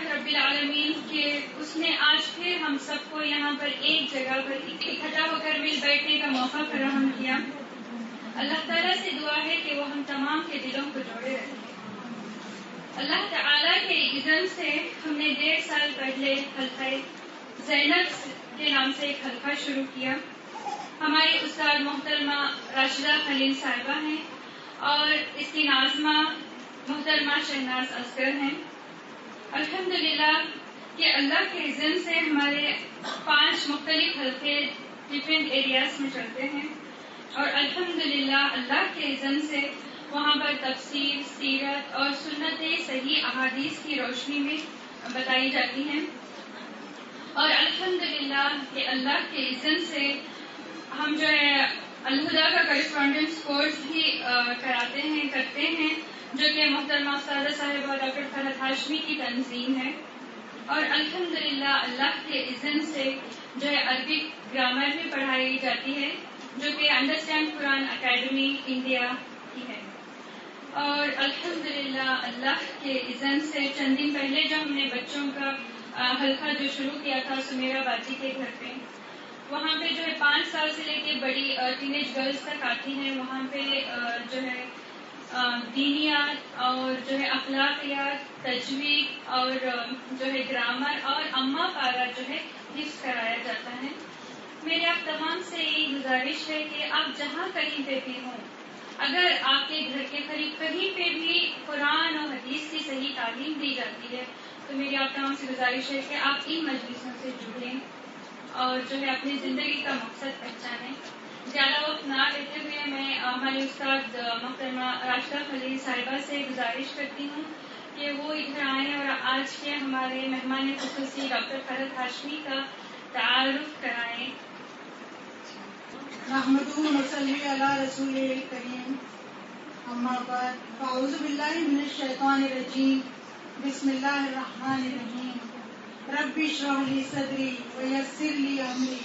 اللہ رب العالمین کہ اس نے آج پھر ہم سب کو یہاں پر ایک جگہ پر اکٹھا ہو کر مل بیٹھنے کا موقع فراہم کیا. اللہ تعالیٰ سے دعا ہے کہ وہ ہم تمام کے دلوں کو جوڑے رکھے. اللہ تعالیٰ کے اذن سے ہم نے 1.5 سال پہلے حلقہ زینب کے نام سے ایک حلقہ شروع کیا. ہماری استاد محترمہ راشدہ خلیل صاحبہ ہیں اور اس کی ناظمہ محترمہ شہناز اصغر ہیں. الحمدللہ کہ اللہ کے اذن سے ہمارے 5 مختلف حلقے ڈفرینٹ ایریاز میں چلتے ہیں اور الحمدللہ اللہ کے اذن سے وہاں پر تفسیر، سیرت اور سنت صحیح احادیث کی روشنی میں بتائی جاتی ہیں. اور الحمدللہ کہ اللہ کے اذن سے ہم جو ہے الہدا کا کرسپونڈنس کورس بھی کرتے ہیں جو کہ محترمہ استاذہ صاحبہ ڈاکٹر فرحت ہاشمی کی تنظیم ہے. اور الحمدللہ اللہ کے اذن سے جو ہے عربک گرامر بھی پڑھائی جاتی ہے جو کہ انڈرسٹینڈ قرآن اکیڈمی انڈیا کی ہے. اور الحمدللہ اللہ کے اذن سے چند دن پہلے جو ہم نے بچوں کا حلقہ جو شروع کیا تھا سمیرا باجی کے گھر پہ، وہاں پہ جو ہے 5 سال سے لے کے بڑی ٹینیج گرلز تک آتی ہیں. وہاں پہ جو ہے دینیات اور جو ہے اخلاقیات، تجوید اور جو ہے گرامر اور اماں پارا جو ہے حفظ کرایا جاتا ہے. میرے آپ تمام سے یہی گزارش ہے کہ آپ جہاں کہیں پہ بھی ہوں، اگر آپ کے گھر کے قریب کہیں پہ بھی قرآن اور حدیث کی صحیح تعلیم دی جاتی ہے تو میری آپ تمام سے گزارش ہے کہ آپ ان مجلسوں سے جڑیں اور جو ہے اپنی زندگی کا مقصد پہچانیں. زیادہ وقت نہ لیتے ہوئے میں ہماری استاد محترمہ راشدہ خلیل صاحبہ سے گزارش کرتی ہوں کہ وہ ادھر آئیں اور آج کے ہمارے مہمان خصوصی ڈاکٹر فرحت ہاشمی کا تعارف کرائیں. نحمدہ و نصلی علی رسولہ الکریم، اما بعد، فاعوذ باللہ من الشیطان الرجیم، بسم اللہ الرحمن الرحیم. رب اشرح لی صدری ویسر لی امری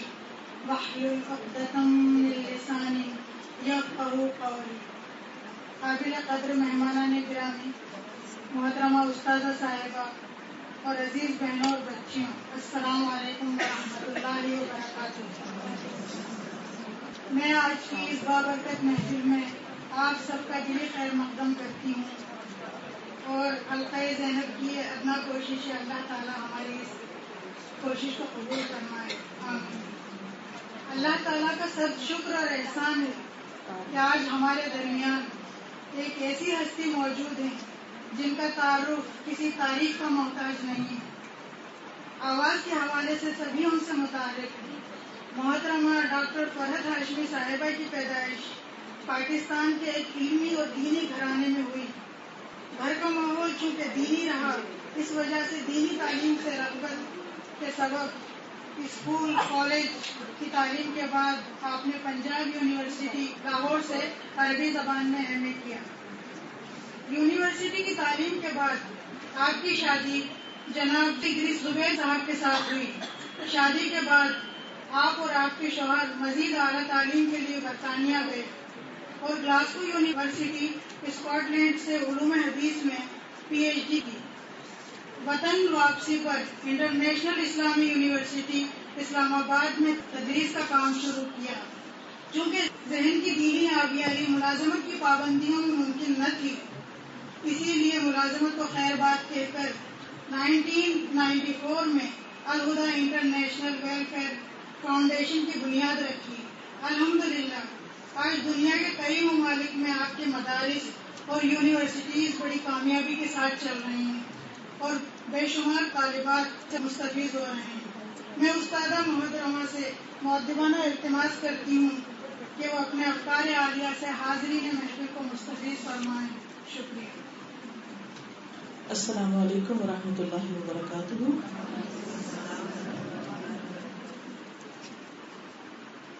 واحلل عقدۃ من لسانی یفقہوا قولی. قابل قدر مہمانان گرامی، محترمہ استاذہ صاحبہ اور عزیز بہنوں اور بچیوں، السلام علیکم ورحمۃ اللہ وبرکاتہ. میں آج کی اس بابرکت محفل میں آپ سب کا دلی خیر مقدم کرتی ہوں اور حلقہ زینب کی ادنا کوشش ہے اللہ تعالیٰ ہماری اس کوشش کو قبول فرمائے، آمین. اللہ تعالیٰ کا سب شکر اور احسان ہے کہ آج ہمارے درمیان ایک ایسی ہستی موجود ہے جن کا تعارف کسی تاریخ کا محتاج نہیں ہے. آواز کے حوالے سے سبھی ان سے متعارف ہیں. محترمہ ڈاکٹر فرحت ہاشمی صاحبہ کی پیدائش پاکستان کے ایک علمی اور دینی گھرانے میں ہوئی. گھر کا ماحول چونکہ دینی رہا، اس وجہ سے دینی تعلیم سے رغبت کے سبب اسکول کالج کی تعلیم کے بعد آپ نے پنجاب یونیورسٹی لاہور سے عربی زبان میں ایم اے کیا. یونیورسٹی کی تعلیم کے بعد آپ کی شادی جناب ڈگری زبیر صاحب کے ساتھ ہوئی. شادی کے بعد آپ اور آپ کے شوہر مزید اعلیٰ تعلیم کے لیے برطانیہ گئے اور گلاسگو یونیورسٹی اسکاٹ لینڈ سے علوم حدیث میں پی ایچ ڈی کی. وطن واپسی پر انٹرنیشنل اسلامی یونیورسٹی اسلام آباد میں تدریس کا کام شروع کیا. چونکہ ذہن کی دینی آبیاری ملازمت کی پابندیوں میں ممکن نہ تھی، اسی لیے ملازمت کو خیر بات کہہ کر 1994 میں الہدا انٹرنیشنل ویلفیئر فاؤنڈیشن کی بنیاد رکھی. الحمدللہ آج دنیا کے کئی ممالک میں آپ کے مدارس اور یونیورسٹیز بڑی کامیابی کے ساتھ چل رہی ہیں اور بے شمار طالبات سے مستفید ہو رہے ہیں. میں استادہ محترمہ سے مؤدبانہ التماس کرتی ہوں کہ وہ اپنے افکار عالیہ سے حاضرین محفل کو مستفید فرمائیں. شکریہ. السلام علیکم ورحمۃ اللہ وبرکاتہ.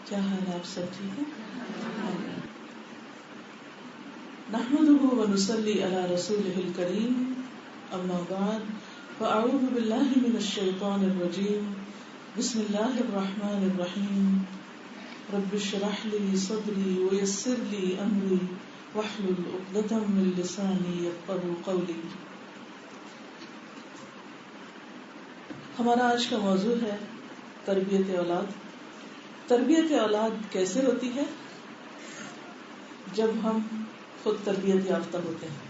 کیا حال آپ سب ٹھیک ہے؟ نحمده ونصلي على رسوله الكريم، اما بعد، فاعوذ بالله من الشيطان الرجيم، بسم الله الرحمن الرحيم. رب اشرح لي صدري ويسر لي امري واحلل عقدة من لساني يفقهوا قولي. ہمارا آج کا موضوع ہے تربیت اولاد. تربیت اولاد کیسے ہوتی ہے؟ جب ہم خود تربیت یافتہ ہوتے ہیں.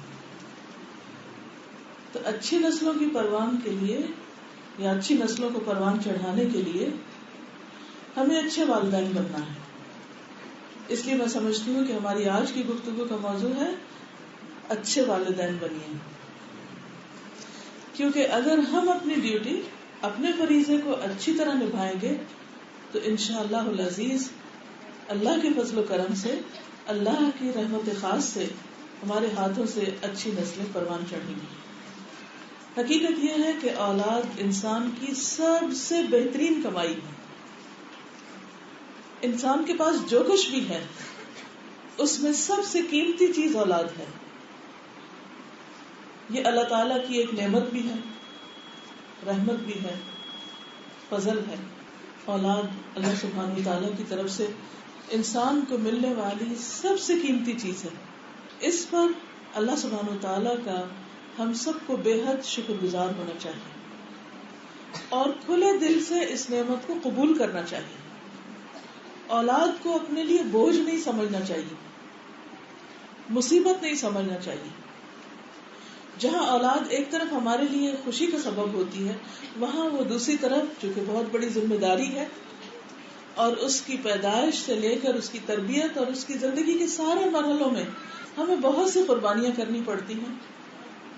تو اچھی نسلوں کی پروان کے لیے یا اچھی نسلوں کو پروان چڑھانے کے لیے ہمیں اچھے والدین بننا ہے. اس لیے میں سمجھتی ہوں کہ ہماری آج کی گفتگو کا موضوع ہے اچھے والدین بنیے. کیونکہ اگر ہم اپنی ڈیوٹی، اپنے فریضے کو اچھی طرح نبھائیں گے تو انشاءاللہ العزیز اللہ کے فضل و کرم سے، اللہ کی رحمت خاص سے ہمارے ہاتھوں سے اچھی نسلیں پروان چڑھیں گی. حقیقت یہ ہے کہ اولاد انسان کی سب سے بہترین کمائی ہے. انسان کے پاس جو کچھ بھی ہے اس میں سب سے قیمتی چیز اولاد ہے. یہ اللہ تعالیٰ کی ایک نعمت بھی ہے، رحمت بھی ہے، فضل ہے. اولاد اللہ سبحانہ وتعالیٰ کی طرف سے انسان کو ملنے والی سب سے قیمتی چیز ہے. اس پر اللہ سبحانہ وتعالیٰ کا ہم سب کو بے حد شکر گزار ہونا چاہیے اور کھلے دل سے اس نعمت کو قبول کرنا چاہیے. اولاد کو اپنے لیے بوجھ نہیں سمجھنا چاہیے، مصیبت نہیں سمجھنا چاہیے. جہاں اولاد ایک طرف ہمارے لیے خوشی کا سبب ہوتی ہے، وہاں وہ دوسری طرف جو کہ بہت بڑی ذمہ داری ہے، اور اس کی پیدائش سے لے کر اس کی تربیت اور اس کی زندگی کے سارے مرحلوں میں ہمیں بہت سی قربانیاں کرنی پڑتی ہیں.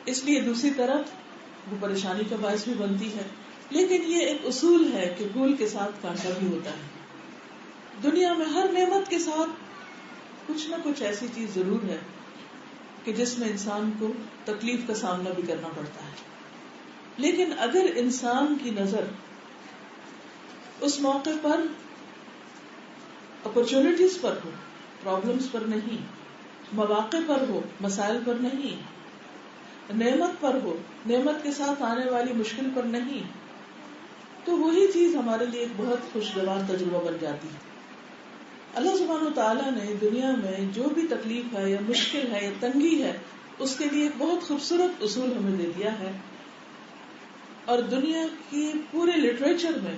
اس لیے دوسری طرف وہ پریشانی کا باعث بھی بنتی ہے. لیکن یہ ایک اصول ہے کہ پھول کے ساتھ کانٹا بھی ہوتا ہے. دنیا میں ہر نعمت کے ساتھ کچھ نہ کچھ ایسی چیز ضرور ہے کہ جس میں انسان کو تکلیف کا سامنا بھی کرنا پڑتا ہے. لیکن اگر انسان کی نظر اس موقع پر اپرچونٹیز پر ہو، پرابلمز پر نہیں، مواقع پر ہو، مسائل پر نہیں، نعمت پر ہو، نعمت کے ساتھ آنے والی مشکل پر نہیں، تو وہی چیز ہمارے لیے ایک بہت خوشگوار تجربہ بن جاتی ہے. اللہ سبحانہ وتعالیٰ نے دنیا میں جو بھی تکلیف ہے یا مشکل ہے یا تنگی ہے، اس کے لیے ایک بہت خوبصورت اصول ہمیں دے دیا ہے. اور دنیا کی پورے لٹریچر میں،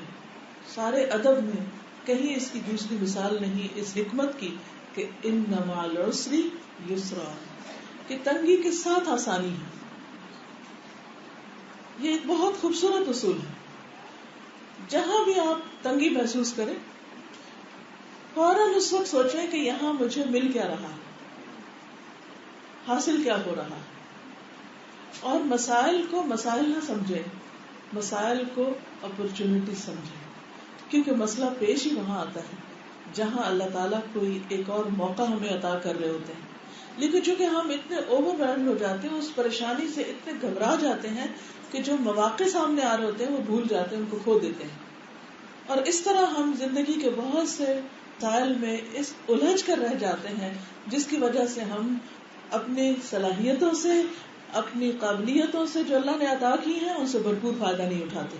سارے ادب میں کہیں اس کی دوسری مثال نہیں اس حکمت کی کہ ان مع العسر یسرا، کہ تنگی کے ساتھ آسانی ہے. یہ ایک بہت خوبصورت اصول ہے. جہاں بھی آپ تنگی محسوس کریں، فوراً اس وقت سوچیں کہ یہاں مجھے مل کیا رہا ہے، حاصل کیا ہو رہا ہے. اور مسائل کو مسائل نہ سمجھیں، مسائل کو اپرچونٹی سمجھیں. کیونکہ مسئلہ پیش ہی وہاں آتا ہے جہاں اللہ تعالیٰ کوئی ایک اور موقع ہمیں عطا کر رہے ہوتے ہیں. لیکن چونکہ ہم اتنے اوور ویلڈ ہو جاتے ہیں، اس پریشانی سے اتنے گھبرا جاتے ہیں کہ جو مواقع سامنے آ رہے ہوتے ہیں وہ بھول جاتے ہیں، ان کو کھو دیتے ہیں. اور اس طرح ہم زندگی کے بہت سے مسائل میں اس الجھ کر رہ جاتے ہیں، جس کی وجہ سے ہم اپنی صلاحیتوں سے، اپنی قابلیتوں سے جو اللہ نے عطا کی ہیں، ان سے بھرپور فائدہ نہیں اٹھاتے.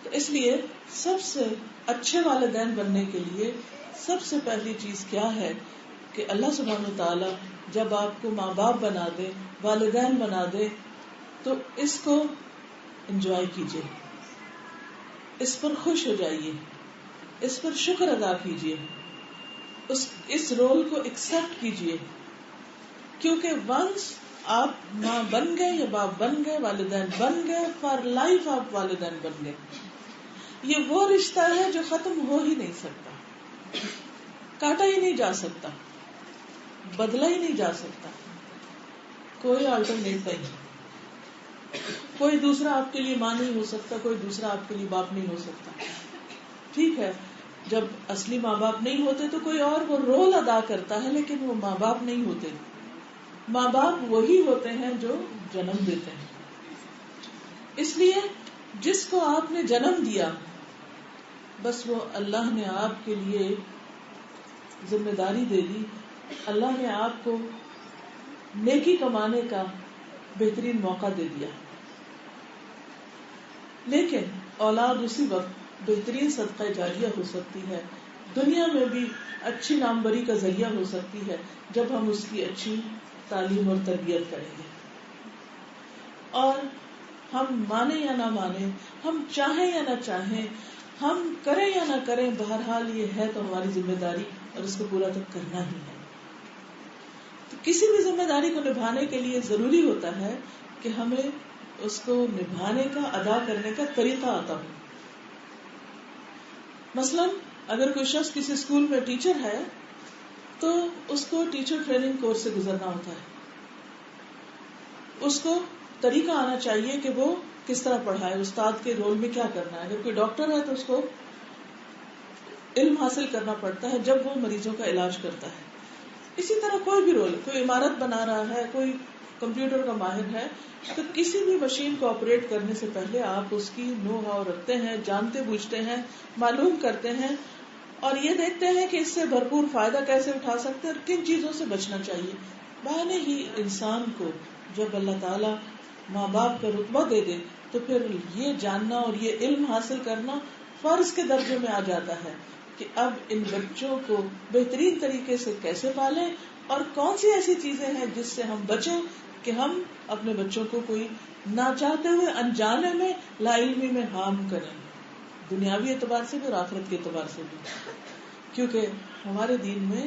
تو اس لیے سب سے اچھے والدین بننے کے لیے سب سے پہلی چیز کیا ہے کہ اللہ سبحانہ وتعالیٰ جب آپ کو ماں باپ بنا دے، والدین بنا دے، تو اس کو انجوائے کیجیے، اس پر خوش ہو جائیے، اس پر شکر ادا کیجیے، اس رول کو ایکسپٹ کیجیے. کیونکہ ونس آپ ماں بن گئے یا باپ بن گئے، والدین بن گئے، فار لائف آپ والدین بن گئے. یہ وہ رشتہ ہے جو ختم ہو ہی نہیں سکتا، کاٹا ہی نہیں جا سکتا، بدلا ہی نہیں جا سکتا. کوئی آلٹرنیٹ نہیں. کوئی دوسرا آپ کے لیے ماں نہیں ہو سکتا، کوئی دوسرا آپ کے لیے باپ نہیں ہو سکتا. ٹھیک ہے، جب اصلی ماں باپ نہیں ہوتے تو کوئی اور وہ رول ادا کرتا ہے، لیکن وہ ماں باپ نہیں ہوتے. ماں باپ وہی ہوتے ہیں جو جنم دیتے ہیں. اس لیے جس کو آپ نے جنم دیا، بس وہ اللہ نے آپ کے لیے ذمہ داری دے دی، اللہ نے آپ کو نیکی کمانے کا بہترین موقع دے دیا. لیکن اولاد اسی وقت بہترین صدقہ جاریہ ہو سکتی ہے، دنیا میں بھی اچھی ناموری کا ذریعہ ہو سکتی ہے جب ہم اس کی اچھی تعلیم اور تربیت کریں گے. اور ہم مانے یا نہ مانے، ہم چاہیں یا نہ چاہیں، ہم کریں یا نہ کریں، بہرحال یہ ہے تو ہماری ذمہ داری اور اس کو پورا تو کرنا ہی ہے. تو کسی بھی ذمہ داری کو نبھانے کے لیے ضروری ہوتا ہے کہ ہمیں اس کو نبھانے کا، ادا کرنے کا طریقہ آتا ہو. مثلا اگر کوئی شخص کسی اسکول میں ٹیچر ہے تو اس کو ٹیچر ٹریننگ کورس سے گزرنا ہوتا ہے. اس کو طریقہ آنا چاہیے کہ وہ کس طرح پڑھائے، استاد کے رول میں کیا کرنا ہے. اگر کوئی ڈاکٹر ہے تو اس کو علم حاصل کرنا پڑتا ہے جب وہ مریضوں کا علاج کرتا ہے. اسی طرح کوئی بھی رول، کوئی عمارت بنا رہا ہے، کوئی کمپیوٹر کا ماہر ہے، تو کسی بھی مشین کو آپریٹ کرنے سے پہلے آپ اس کی نو ہاؤ رکھتے ہیں، جانتے بوجھتے ہیں، معلوم کرتے ہیں اور یہ دیکھتے ہیں کہ اس سے بھرپور فائدہ کیسے اٹھا سکتے ہیں اور کن چیزوں سے بچنا چاہیے. بہانے ہی انسان کو جب اللہ تعالیٰ ماں باپ کا رتبہ دے دے تو پھر یہ جاننا اور یہ علم حاصل کرنا فرض کے درجے میں آ جاتا ہے کہ اب ان بچوں کو بہترین طریقے سے کیسے پالیں اور کون سی ایسی چیزیں ہیں جس سے ہم بچیں کہ ہم اپنے بچوں کو کوئی نہ چاہتے ہوئے انجانے میں لا علمی میں ہارم کریں، دنیاوی اعتبار سے بھی اور آخرت کے اعتبار سے بھی. کیونکہ ہمارے دین میں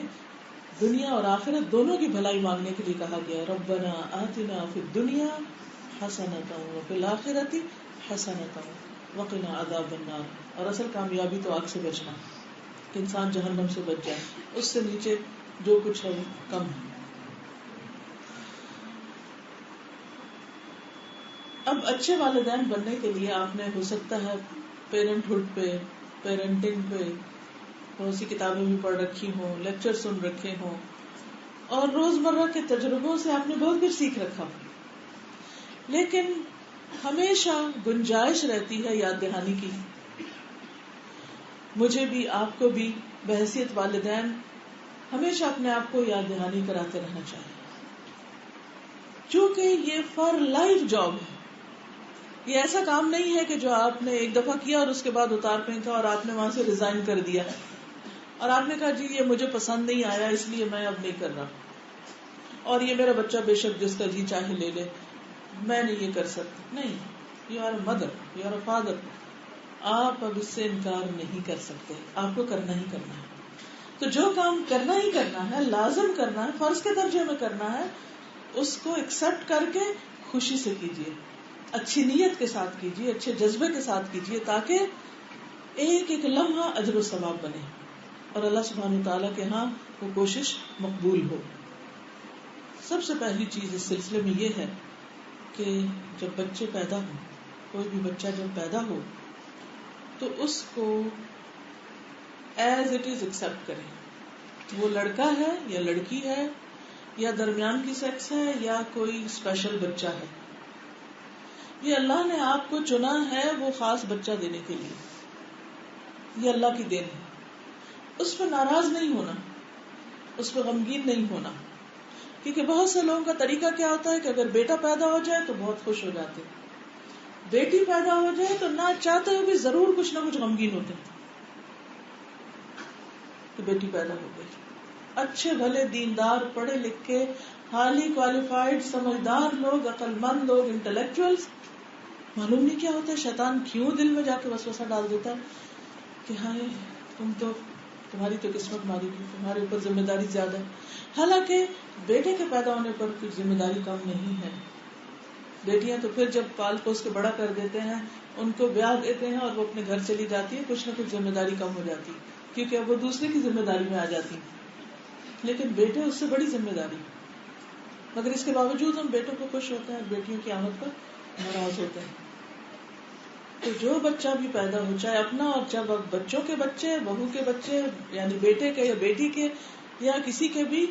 دنیا اور آخرت دونوں کی بھلائی مانگنے کے لیے کہا گیا ہے. ربنا آتنا فی الدنیا حسنۃ وفی الآخرۃ حسنۃ وقنا عذاب النار. اور اصل کامیابی تو آگ سے بچنا، کہ انسان جہنم سے بچ جائے، اس سے نیچے جو کچھ ہے وہ کم ہے. اب اچھے والدین بننے کے لیے آپ نے ہو سکتا ہے پیرنٹ ہوڈ پہ، پیرنٹنگ پہ بہت سی کتابیں بھی پڑھ رکھی ہوں، لیکچر سن رکھے ہوں اور روزمرہ کے تجربوں سے آپ نے بہت کچھ سیکھ رکھا. لیکن ہمیشہ گنجائش رہتی ہے یاد دہانی کی. مجھے بھی، آپ کو بھی بحیثیت والدین ہمیشہ اپنے آپ کو یاد دہانی کراتے رہنا چاہیے، چونکہ یہ فار لائف جاب ہے. یہ ایسا کام نہیں ہے کہ جو آپ نے ایک دفعہ کیا اور اس کے بعد اتار پھینکا اور آپ نے وہاں سے ریزائن کر دیا اور آپ نے کہا جی یہ مجھے پسند نہیں آیا اس لیے میں اب نہیں کر رہا، اور یہ میرا بچہ بے شک جس کا جی چاہے لے لے، میں نہیں یہ کر سکتا. نہیں، you are a mother, you are a father, آپ اب اس سے انکار نہیں کر سکتے، آپ کو کرنا ہی کرنا ہے. تو جو کام کرنا ہی کرنا ہے، لازم کرنا ہے، فرض کے درجے میں کرنا ہے، اس کو ایکسپٹ کر کے خوشی سے کیجیے، اچھی نیت کے ساتھ کیجیے، اچھے جذبے کے ساتھ کیجیے، تاکہ ایک ایک لمحہ اجر و ثواب بنے اور اللہ سبحانہ وتعالیٰ کے ہاں وہ کوشش مقبول ہو. سب سے پہلی چیز اس سلسلے میں یہ ہے کہ جب بچے پیدا ہوں، کوئی بھی بچہ جب پیدا ہو تو اس کو ایز اٹ از ایکسپٹ کریں. وہ لڑکا ہے یا لڑکی ہے یا درمیان کی سیکس ہے یا کوئی اسپیشل بچہ ہے، یہ اللہ نے آپ کو چنا ہے وہ خاص بچہ دینے کے لیے. یہ اللہ کی دین ہے. اس پہ ناراض نہیں ہونا، اس پہ غمگین نہیں ہونا، کیونکہ بہت سے لوگوں کا طریقہ کیا ہوتا ہے کہ اگر بیٹا پیدا ہو جائے تو بہت خوش ہو جاتے ہیں، بیٹی پیدا ہو جائے تو نہ چاہتے ہوئے بھی ضرور کچھ نہ کچھ غمگین ہوتے ہیں کہ بیٹی پیدا ہو گئی. اچھے بھلے دیندار پڑھے لکھے ہالی کوالیفائڈ سمجھدار لوگ، عقل مند لوگ، انٹلیکچوئلز، معلوم نہیں کیا ہوتا ہے شیطان کیوں دل میں جا کے وسوسہ ڈال دیتا ہے کہ ہاں تمہاری تو قسمت ماری گی، تمہارے اوپر ذمہ داری زیادہ ہے. حالانکہ بیٹے کے پیدا ہونے پر کوئی ذمہ داری کم نہیں ہے. بیٹیاں تو پھر جب پال پوس کے بڑا کر دیتے ہیں، ان کو بیاہ دیتے ہیں اور وہ اپنے گھر چلی جاتی ہے، کچھ نہ کچھ ذمہ داری کم ہو جاتی کیونکہ اب وہ دوسرے کی ذمہ داری میں آ جاتی. لیکن بیٹے اس سے بڑی ذمہ داری، مگر اس کے باوجود ہم بیٹوں کو خوش ہوتے ہیں اور بیٹیوں کی آمد پر ناراض ہوتے ہیں. تو جو بچہ بھی پیدا ہو، چاہے اپنا اور جب بچوں کے بچے، بہو کے بچے، یعنی بیٹے کے یا بیٹی کے یا کسی کے بھی،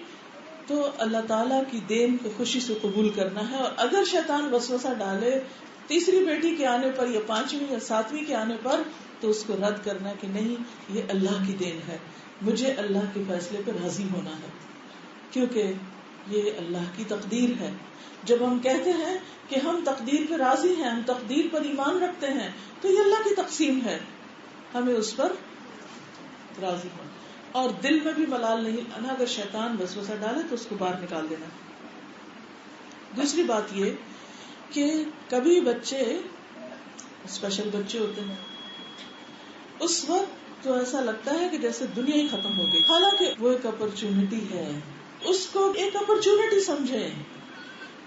تو اللہ تعالیٰ کی دین کو خوشی سے قبول کرنا ہے. اور اگر شیطان وسوسہ ڈالے تیسری بیٹی کے آنے پر یا پانچویں یا ساتویں کے آنے پر، تو اس کو رد کرنا کہ نہیں، یہ اللہ کی دین ہے، مجھے اللہ کے فیصلے پر راضی ہونا ہے، کیونکہ یہ اللہ کی تقدیر ہے. جب ہم کہتے ہیں کہ ہم تقدیر پہ راضی ہیں، ہم تقدیر پر ایمان رکھتے ہیں، تو یہ اللہ کی تقسیم ہے، ہمیں اس پر راضی ہونا اور دل میں بھی ملال نہیں آنا. اگر شیطان وسوسہ ڈالے تو اس کو باہر نکال دینا. دوسری بات یہ کہ کبھی بچے اسپیشل بچے ہوتے ہیں، اس وقت تو ایسا لگتا ہے کہ جیسے دنیا ہی ختم ہو گئی، حالانکہ وہ ایک اپرچونٹی ہے. اس کو ایک اپرچونٹی سمجھیں.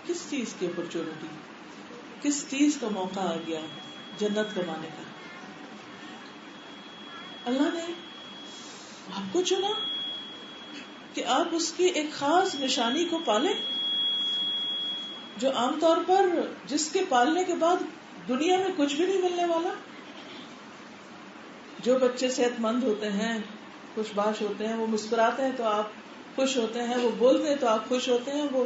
کس چیز کی اپرچونٹی؟ کس چیز کا موقع آ گیا؟ جنت کمانے کا. اللہ نے آپ کو چنا کہ آپ اس کی ایک خاص نشانی کو پالیں، جو عام طور پر جس کے پالنے کے بعد دنیا میں کچھ بھی نہیں ملنے والا. جو بچے صحت مند ہوتے ہیں، خوش باش ہوتے ہیں، وہ مسکراتے ہیں تو آپ خوش ہوتے ہیں، وہ بولتے ہیں تو آپ خوش ہوتے ہیں، وہ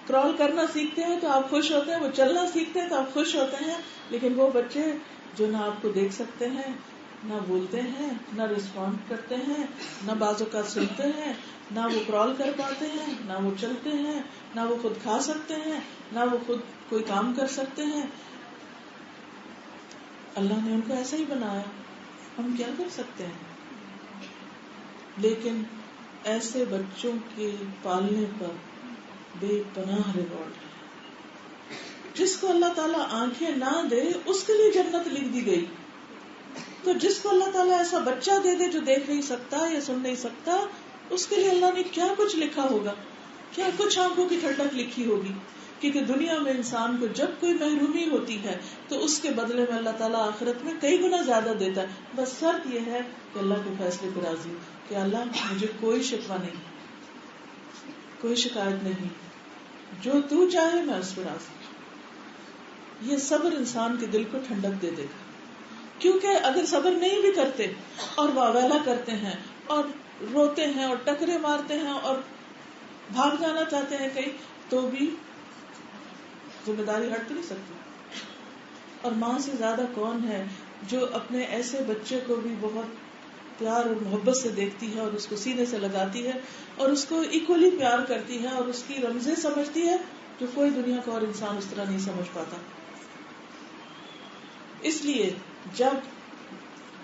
کرال کرنا سیکھتے ہیں تو آپ خوش ہوتے ہیں، وہ چلنا سیکھتے ہیں تو آپ خوش ہوتے ہیں. لیکن وہ بچے جو نہ آپ کو دیکھ سکتے ہیں، نہ بولتے ہیں، نہ رسپونڈ کرتے ہیں، نہ بازو کا سنتے ہیں، نہ وہ کرال کر پاتے ہیں، نہ وہ چلتے ہیں، نہ وہ خود کھا سکتے ہیں، نہ وہ خود کوئی کام کر سکتے ہیں. اللہ نے ان کو ایسا ہی بنایا، ہم کیا کر سکتے ہیں؟ لیکن ایسے بچوں کے پالنے پر بے پناہ ریوارڈ ہے. جس کو اللہ تعالیٰ آنکھیں نہ دے اس کے لیے جنت لکھ دی گئی، تو جس کو اللہ تعالیٰ ایسا بچہ دے دے جو دیکھ نہیں سکتا یا سن نہیں سکتا، اس کے لیے اللہ نے کیا کچھ لکھا ہوگا، کیا کچھ آنکھوں کی ٹھنڈک لکھی ہوگی. کیونکہ دنیا میں انسان کو جب کوئی محرومی ہوتی ہے تو اس کے بدلے میں اللہ تعالیٰ آخرت میں کئی گنا زیادہ دیتا ہے. بس شرط یہ ہے کہ اللہ کے فیصلے پر راضی ہو کہ اللہ مجھے کوئی شکوہ نہیں، کوئی شکایت نہیں، جو تو چاہے میں اس پر راضی. یہ صبر انسان کے دل کو ٹھنڈک دے دے گا. کیونکہ اگر صبر نہیں بھی کرتے اور واویلا کرتے ہیں اور روتے ہیں اور ٹکرے مارتے ہیں اور بھاگ جانا چاہتے ہیں کہیں، تو بھی ذمہ داری ہٹ تو نہیں سکتی. اور ماں سے زیادہ کون ہے جو اپنے ایسے بچے کو بھی بہت پیار اور محبت سے دیکھتی ہے اور اس کو سینے سے لگاتی ہے اور اس کو ایکولی پیار کرتی ہے اور اس کی رمزیں سمجھتی ہے جو کوئی دنیا کا اور انسان اس طرح نہیں سمجھ پاتا. اس لیے جب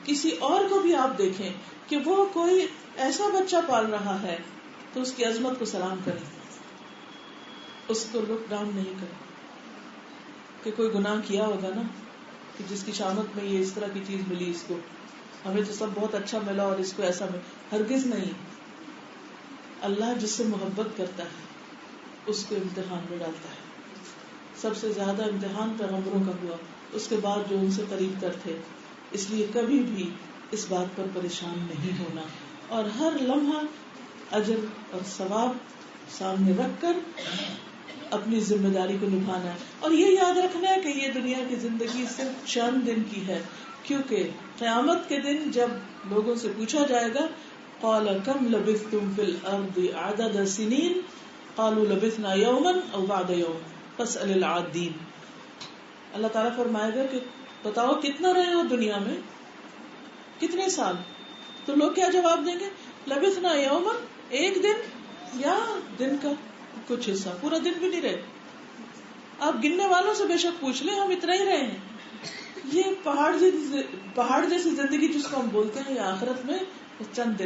کسی اور کو بھی آپ دیکھیں کہ وہ کوئی ایسا بچہ پال رہا ہے تو اس کی عظمت کو سلام کریں، اس کو لک ڈاؤن نہیں کریں کہ کوئی گناہ کیا ہوگا نا کہ جس کی شامت میں یہ اس طرح کی چیز ملی، اس کو ہمیں تو سب بہت اچھا ملا اور اس کو ایسا ملا. ہرگز نہیں. اللہ جس سے محبت کرتا ہے اس کو امتحان میں ڈالتا ہے. سب سے زیادہ امتحان پیغمبروں کا ہوا، اس کے بعد جو ان سے قریب تر تھے. اس لیے کبھی بھی اس بات پر پریشان نہیں ہونا اور ہر لمحہ اجر اور ثواب سامنے رکھ کر اپنی ذمہ داری کو نبھانا ہے. اور یہ یاد رکھنا ہے کہ یہ دنیا کی زندگی صرف چند دن کی ہے، کیونکہ قیامت کے دن جب لوگوں سے پوچھا جائے گا قال کم لبثتم فی الارض عدد سنین قالوا لبثنا یوما او بعد یوم فاسأل العادین. اللہ تعالیٰ فرمائے گا کہ بتاؤ کتنا رہے ہو دنیا میں، کتنے سال؟ تو لوگ کیا جواب دیں گے؟ لبثنا یوما، ایک دن، یا دن کا کچھ حصہ، پورا دن بھی نہیں رہے. آپ گننے والوں سے بے شک پوچھ لیں، ہم اتنا ہی رہے ہیں. یہ پہاڑ جیسی زندگی جس کو ہم بولتے ہیں، یہ آخرت میں چند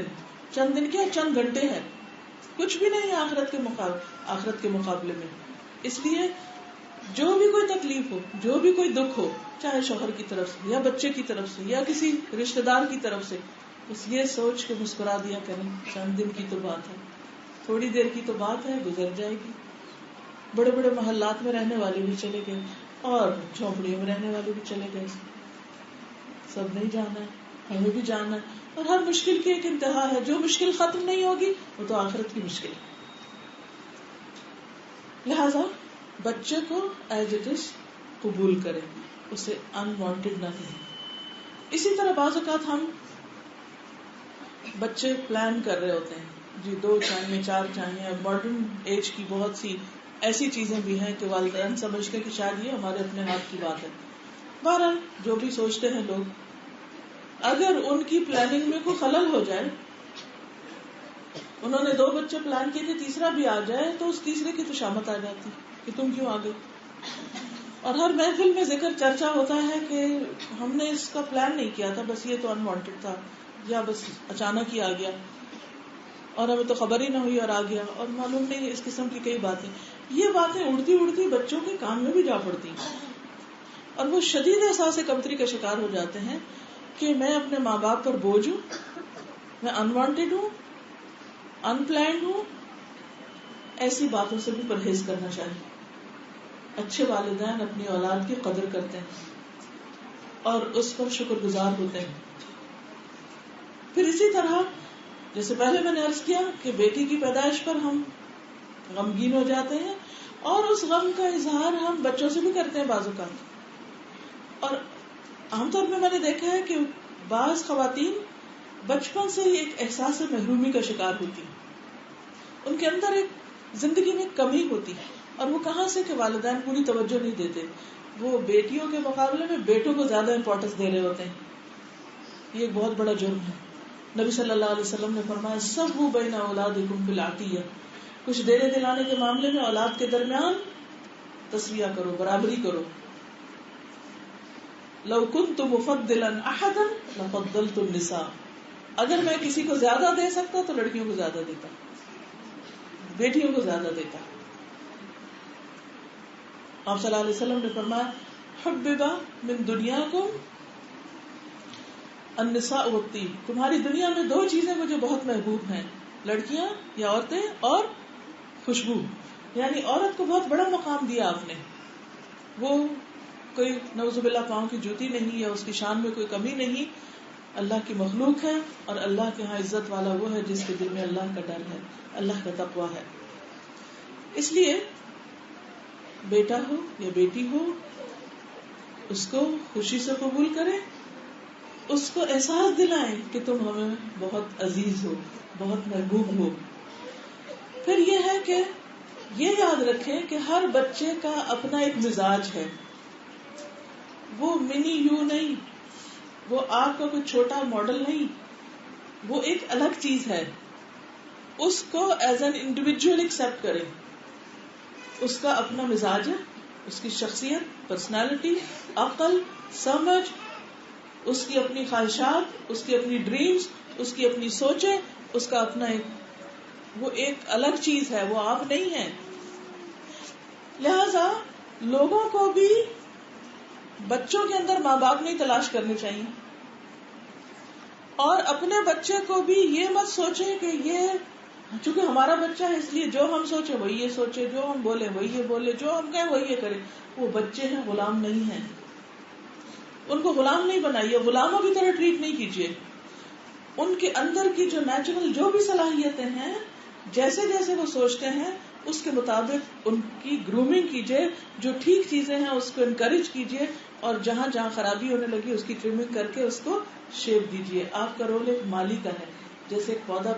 دن کیا چند گھنٹے ہیں، کچھ بھی نہیں ہے آخرت کے مقابلے میں. اس لیے جو بھی کوئی تکلیف ہو، جو بھی کوئی دکھ ہو، چاہے شوہر کی طرف سے یا بچے کی طرف سے یا کسی رشتہ دار کی طرف سے، بس یہ سوچ کے مسکرا دیا کریں چند دن کی تو بات ہے، تھوڑی دیر کی تو بات ہے، گزر جائے گی. بڑے بڑے محلات میں رہنے والے بھی چلے گئے اور جھونپڑیوں میں رہنے والے بھی چلے گئے. سب نہیں جانا ہے، ہمیں بھی جانا ہے. اور ہر مشکل کی ایک انتہا ہے، جو مشکل ختم نہیں ہوگی وہ تو آخرت کی مشکل. لہذا بچے کو ایز اٹ از قبول کریں، اسے انوانٹیڈ نہ دیں. اسی طرح بعض اوقات ہم بچے پلان کر رہے ہوتے ہیں، جی 2 چاہیے 4 چاہیے. ماڈرن ایج کی بہت سی ایسی چیزیں بھی ہیں کہ والدین سمجھتے کہ شاید یہ ہمارے اپنے ہاتھ کی بات ہے. بہرحال جو بھی سوچتے ہیں لوگ، اگر ان کی پلاننگ میں کوئی خلل ہو جائے، انہوں نے 2 بچے پلان کیے تھے، تیسرا بھی آ جائے تو اس تیسرے کی تو شامت آ جاتی کہ تم کیوں آ گئے. اور ہر محفل میں ذکر چرچا ہوتا ہے کہ ہم نے اس کا پلان نہیں کیا تھا، بس یہ تو انوانٹیڈ تھا یا بس اچانک ہی آ گیا اور ہمیں تو خبر ہی نہ ہوئی اور آ گیا، اور معلوم نہیں اس قسم کی کئی باتیں. یہ باتیں اڑتی اڑتی بچوں کے کان میں بھی جا پڑتی ہیں اور وہ شدید احساس کمتری کا شکار ہو جاتے ہیں کہ میں اپنے ماں باپ پر بوجھ ہوں، میں انوانٹیڈ ہوں، ان پلانڈ ہوں. ایسی باتوں سے بھی پرہیز کرنا چاہیے. اچھے والدین اپنی اولاد کی قدر کرتے ہیں اور اس پر شکر گزار ہوتے ہیں. پھر اسی طرح جیسے پہلے میں نے عرض کیا کہ بیٹی کی پیدائش پر ہم غمگین ہو جاتے ہیں اور اس غم کا اظہار ہم بچوں سے بھی کرتے ہیں بعض اوقات. اور عام طور پہ میں نے دیکھا ہے کہ بعض خواتین بچپن سے ہی ایک احساس محرومی کا شکار ہوتی ہیں. ان کے اندر ایک زندگی میں کمی ہوتی ہے اور وہ کہاں سے کہ والدین پوری توجہ نہیں دیتے. وہ بیٹیوں کے مقابلے میں بیٹوں کو زیادہ امپورٹنس دے رہے ہوتے ہیں. یہ ایک بہت بڑا جرم ہے. نبی صلی اللہ علیہ وسلم نے فرمایا سبوا بین اولادکم بالعطیہ، کچھ دینے دلانے کے معاملے میں اولاد کے درمیان تسویہ کرو، برابری کرو. لو كنت مفضلا احدا لفضلت النساء، اگر میں کسی کو زیادہ دے سکتا تو لڑکیوں کو زیادہ دیتا، بیٹیوں کو زیادہ دیتا. آپ صلی اللہ علیہ وسلم نے فرمایا حبب من دنیاکم النساء والطیب، تمہاری دنیا میں دو چیزیں مجھے بہت محبوب ہیں، لڑکیاں یا عورتیں اور خوشبو. یعنی عورت کو بہت بڑا مقام دیا آپ نے. وہ کوئی نعوذ باللہ پاؤں کی جوتی نہیں یا اس کی شان میں کوئی کمی نہیں، اللہ کی مخلوق ہے اور اللہ کے ہاں عزت والا وہ ہے جس کے دل میں اللہ کا ڈر ہے، اللہ کا تقویٰ ہے. اس لیے بیٹا ہو یا بیٹی ہو اس کو خوشی سے قبول کریں، اس کو احساس دلائیں کہ تم ہمیں بہت عزیز ہو، بہت محبوب ہو. پھر یہ ہے کہ یہ یاد رکھیں کہ ہر بچے کا اپنا ایک مزاج ہے. وہ منی یو نہیں، وہ آپ کا کوئی چھوٹا ماڈل نہیں، وہ ایک الگ چیز ہے. اس کو ایز این انڈیویجول ایکسپٹ کریں. اس کا اپنا مزاج ہے، اس کی شخصیت، پرسنالٹی، عقل، سمجھ، اس کی اپنی خواہشات، اس کی اپنی ڈریمز، اس کی اپنی سوچیں، اس کا اپنا وہ ایک الگ چیز ہے، وہ آپ نہیں ہیں. لہذا لوگوں کو بھی بچوں کے اندر ماں باپ نہیں تلاش کرنے چاہیے اور اپنے بچے کو بھی یہ مت سوچے کہ یہ چونکہ ہمارا بچہ ہے اس لیے جو ہم سوچے وہی یہ سوچے، جو ہم بولے وہی یہ بولے، جو ہم کہیں وہی یہ کرے. وہ بچے ہیں، غلام نہیں ہیں. ان کو غلام نہیں بنائیے، غلاموں کی طرح ٹریٹ نہیں کیجیے. ان کے اندر کی جو نیچرل جو بھی صلاحیتیں ہیں، جیسے جیسے وہ سوچتے ہیں اس کے مطابق ان کی گرومنگ کیجیے. جو ٹھیک چیزیں ہیں اس کو انکریج کیجیے اور جہاں جہاں خرابی ہونے لگی اس کی ٹریمنگ کر کے اس کو شیپ دیجیے. آپ کا رول ایک مالی کا ہے. جیسے ایک پودا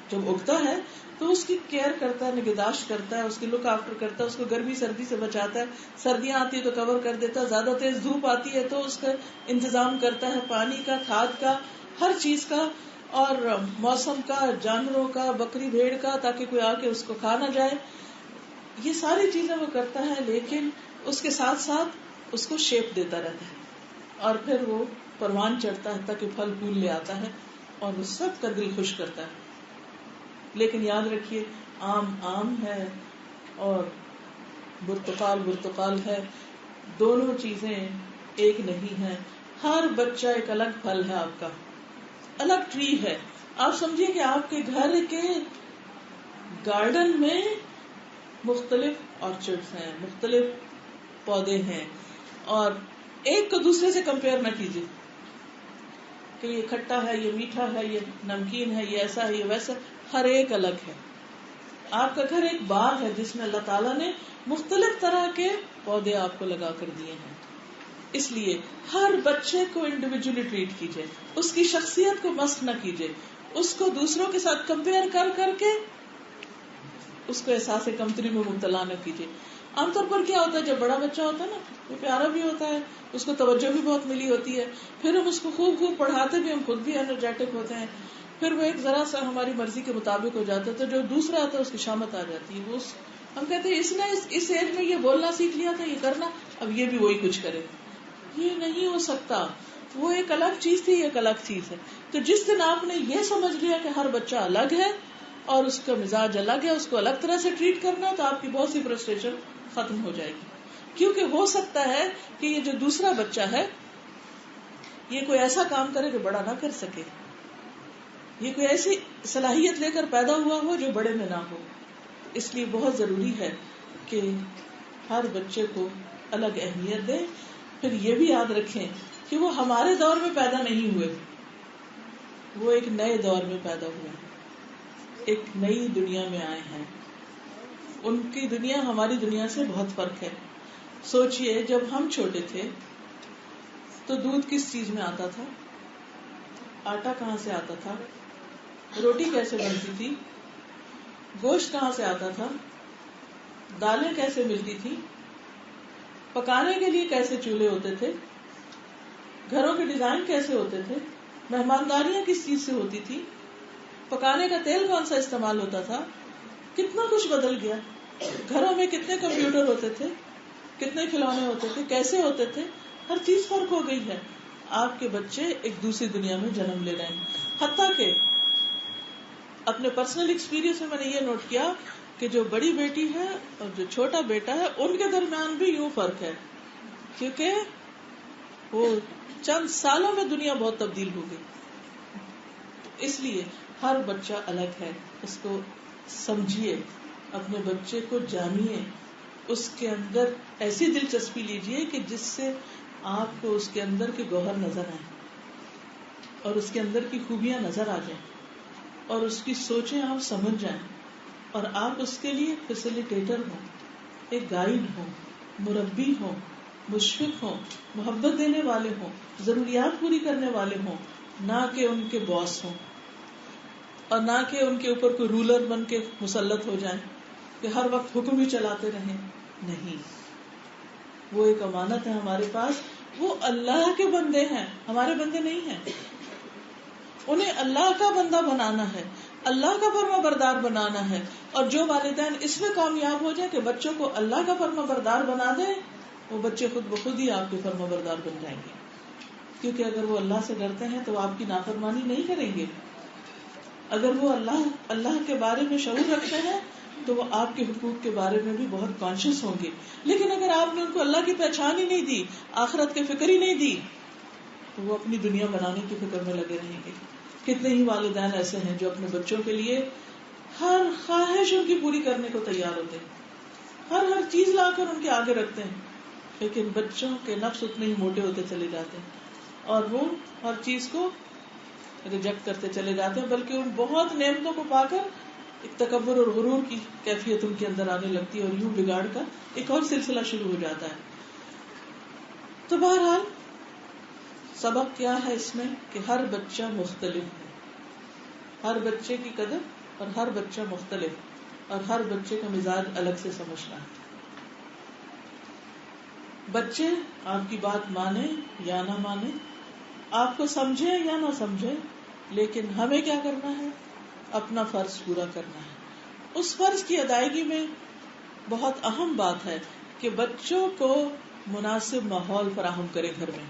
جب اگتا ہے تو اس کی کیئر کرتا ہے، نگہداشت کرتا ہے، اس کی لک آفٹر کرتا ہے، اس کو گرمی سردی سے بچاتا ہے، سردیاں آتی ہے تو کور کر دیتا ہے، زیادہ تیز دھوپ آتی ہے تو اس کا انتظام کرتا ہے، پانی کا، کھاد کا، ہر چیز کا، اور موسم کا، جانوروں کا، بکری بھیڑ کا، تاکہ کوئی آ کے اس کو کھا نہ جائے. یہ ساری چیزیں وہ کرتا ہے، لیکن اس کے ساتھ ساتھ اس کو شیپ دیتا رہتا ہے اور پھر وہ پروان چڑھتا ہے تاکہ پھل پھول لے آتا ہے اور وہ سب کا دل خوش کرتا ہے. لیکن یاد رکھیے آم آم ہے اور برتقال برتقال ہے، دونوں چیزیں ایک نہیں ہیں. ہر بچہ ایک الگ پھل ہے، آپ کا الگ ٹری ہے. آپ سمجھیے کہ آپ کے گھر کے گارڈن میں مختلف آرچرڈز ہیں، مختلف پودے ہیں، اور ایک کو دوسرے سے کمپیئر نہ کیجیے کہ یہ کھٹا ہے، یہ میٹھا ہے، یہ نمکین ہے، یہ ایسا ہے، یہ ویسا. ہر ایک الگ ہے. آپ کا گھر ایک باغ ہے جس میں اللہ تعالیٰ نے مختلف طرح کے پودے آپ کو لگا کر دیے ہیں. اس لیے ہر بچے کو انڈیویجولی ٹریٹ کیجیے، اس کی شخصیت کو مسخ نہ کیجیے، اس کو دوسروں کے ساتھ کمپیئر کر کر کے اس کو احساس کمتری میں مبتلا نہ کیجیے. عام طور پر کیا ہوتا ہے جب بڑا بچہ ہوتا ہے نا، وہ پیارا بھی ہوتا ہے، اس کو توجہ بھی بہت ملی ہوتی ہے، پھر ہم اس کو خوب خوب پڑھاتے بھی، ہم خود بھی انرجیٹک ہوتے ہیں، پھر وہ ایک ذرا سا ہماری مرضی کے مطابق ہو جاتا ہے تو جو دوسرا آتا ہے اس کی شامت آ جاتی ہے. ہم کہتے ہیں اس نے اس ایج میں یہ بولنا سیکھ لیا تھا، یہ کرنا، اب یہ بھی وہی کچھ کرے. یہ نہیں ہو سکتا. وہ ایک الگ چیز تھی، ایک الگ چیز ہے. تو جس دن آپ نے یہ سمجھ لیا کہ ہر بچہ الگ ہے اور اس کا مزاج الگ ہے، اس کو الگ طرح سے ٹریٹ کرنا ہے، تو آپ کی بہت سی فرسٹریشن ختم ہو جائے گی. کیونکہ ہو سکتا ہے کہ یہ جو دوسرا بچہ ہے یہ کوئی ایسا کام کرے جو بڑا نہ کر سکے، یہ کوئی ایسی صلاحیت لے کر پیدا ہوا ہو جو بڑے میں نہ ہو. اس لیے بہت ضروری ہے کہ ہر بچے کو الگ اہمیت دیں. پھر یہ بھی یاد رکھیں کہ وہ ہمارے دور میں پیدا نہیں ہوئے، وہ ایک نئے دور میں پیدا ہوئے ہیں، ایک نئی دنیا میں آئے ہیں. ان کی دنیا ہماری دنیا سے بہت فرق ہے. سوچئے جب ہم چھوٹے تھے تو دودھ کس چیز میں آتا تھا، آٹا کہاں سے آتا تھا، روٹی کیسے بنتی تھی، گوشت کہاں سے آتا تھا، دالیں کیسے ملتی تھی، پکانے کے لیے کیسے چولہے ہوتے تھے، گھروں کے ڈیزائن کیسے ہوتے تھے، مہمانداریاں کس چیز سے ہوتی تھی، پکانے کا تیل کون سا استعمال ہوتا تھا. کتنا کچھ بدل گیا. گھروں میں کتنے کمپیوٹر ہوتے تھے، کتنے کھلونے ہوتے تھے، کیسے ہوتے تھے، ہر چیز فرق ہو گئی ہے. آپ کے بچے ایک دوسری دنیا میں جنم لے رہے ہیں. حتیٰ کہ اپنے پرسنل ایکسپیرینس میں نے یہ نوٹ کیا کہ جو بڑی بیٹی ہے اور جو چھوٹا بیٹا ہے ان کے درمیان بھی یوں فرق ہے، کیونکہ وہ چند سالوں میں دنیا بہت تبدیل ہو گئی. اس لیے ہر بچہ الگ ہے، اس کو سمجھیے، اپنے بچے کو جانیے، اس کے اندر ایسی دلچسپی لیجیے کہ جس سے آپ کو اس کے اندر کے گوہر نظر آئیں اور اس کے اندر کی خوبیاں نظر آ جائیں اور اس کی سوچیں آپ سمجھ جائیں، اور آپ اس کے لیے فیسیلیٹیٹر ہوں، ایک گائیڈ ہوں، مربی ہوں، مشفق ہوں، محبت دینے والے ہوں، ضروریات پوری کرنے والے ہوں، نہ کہ ان کے باس ہوں اور نہ کہ ان کے اوپر کوئی رولر بن کے مسلط ہو جائیں کہ ہر وقت حکم ہی چلاتے رہیں. نہیں، وہ ایک امانت ہے ہمارے پاس. وہ اللہ کے بندے ہیں، ہمارے بندے نہیں ہیں. انہیں اللہ کا بندہ بنانا ہے، اللہ کا فرما بردار بنانا ہے. اور جو والدین اس میں کامیاب ہو جائیں کہ بچوں کو اللہ کا فرما بردار بنا دیں، وہ بچے خود بخود ہی آپ کے فرما بردار بن جائیں گے. کیونکہ اگر وہ اللہ سے ڈرتے ہیں تو وہ آپ کی نافرمانی نہیں کریں گے. اگر وہ اللہ کے بارے میں شعور رکھتے ہیں تو وہ آپ کے حقوق کے بارے میں بھی بہت کانشیس ہوں گے. لیکن اگر آپ نے ان کو اللہ کی پہچان ہی نہیں دی، آخرت کی فکر ہی نہیں دی، تو وہ اپنی دنیا بنانے کی فکر میں لگے رہیں گے. کتنے ہی والدین ایسے ہیں جو اپنے بچوں کے لیے ہر خواہش ان کی پوری کرنے کو تیار ہوتے ہیں، ہر چیز لا کر ان کے آگے رکھتے ہیں، لیکن بچوں کے نفس اتنے ہی موٹے ہوتے چلے جاتے ہیں اور وہ ہر چیز کو ریجیکٹ کرتے چلے جاتے ہیں، بلکہ ان بہت نعمتوں کو پا کر ایک تکبر اور غرور کی کیفیت ان کے اندر آنے لگتی ہے اور یوں بگاڑ کا ایک اور سلسلہ شروع ہو جاتا ہے. تو بہرحال سبق کیا ہے اس میں کہ ہر بچہ مختلف ہے، ہر بچے کی قدر اور ہر بچہ مختلف، اور ہر بچے کا مزاج الگ سے سمجھنا ہے. بچے آپ کی بات مانے یا نہ مانے، آپ کو سمجھے یا نہ سمجھے، لیکن ہمیں کیا کرنا ہے؟ اپنا فرض پورا کرنا ہے. اس فرض کی ادائیگی میں بہت اہم بات ہے کہ بچوں کو مناسب ماحول فراہم کرے گھر میں،